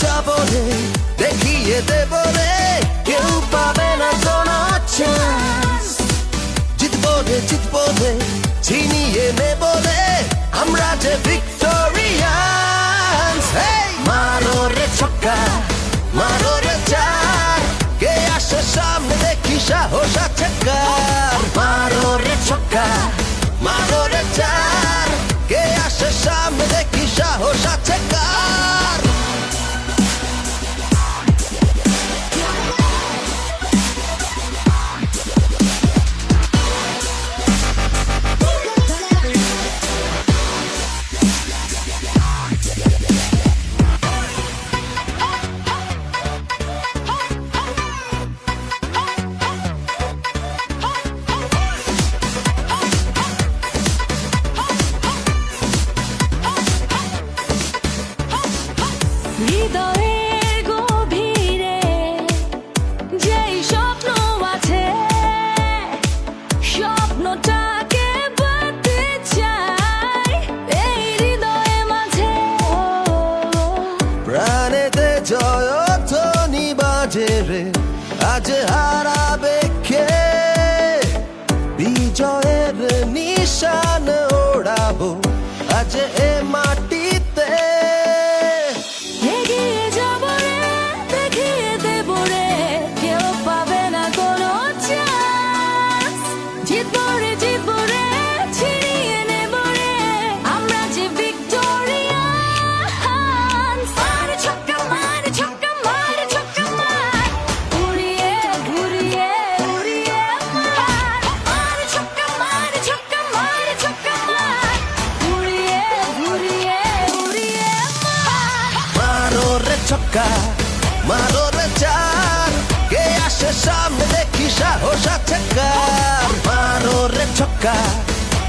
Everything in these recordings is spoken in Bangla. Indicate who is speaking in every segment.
Speaker 1: যাবো রে, দেখিয়ে দেবো রে, কেউ পাবে না কোনো চান্স। জিতবো রে, ছিনিয়ে নেবো রে, আমরা যে ভিক্টোরিয়ান্স। মারো রে ছক্কা, মারো রে চার, কে আসে সামনে দেখি সাহস আছে কার। মারো রে ছক্কা, মারো রে চার, কে আসে সামনে দেখি সাহস আছে কার।
Speaker 2: হৃদয়ের গভীরে যেই স্বপ্ন আছে, স্বপ্নটাকে বাঁধতে চাই এই হৃদয়ে মাঝে।
Speaker 1: প্রাণেতে জয়ধ্বনি বাজে রে, আজ হারাবে কে? বিজয়ের নিশান ওড়াবো আজ এ মাটিতে।
Speaker 2: এগিয়ে যাব রে, দেখিয়ে দেব রে, কেউ পাবে না কোনো চান্স। জিতবো রে, ছিনিয়ে নেব রে, আমরা যে ভিক্টোরিয়ান্স। মারে ছক্কা, মারে ছক্কা, মারে ছক্কা মার, উড়িয়ে ঘুরিয়ে উড়িয়ে মার। মারে ছক্কা, মারে ছক্কা, মারে ছক্কা মার, উড়িয়ে ঘুরিয়ে উড়িয়ে মার।
Speaker 1: মারো রে ছক্কা, মারো রে চার, কে আসে সামনে দেখি সাহস আছে কার। মারো রে ছক্কা,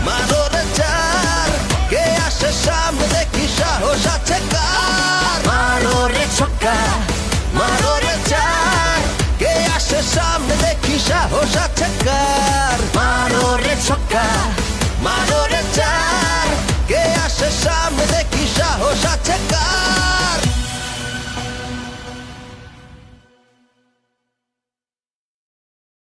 Speaker 1: মারো রে চার, কে আসে সামনে দেখি সাহস আছে কার। মারো রে ছক্কা, মারো রে চার, কে আসে সামনে দেখি সাহস আছে কার। মারো রে ছক্কা।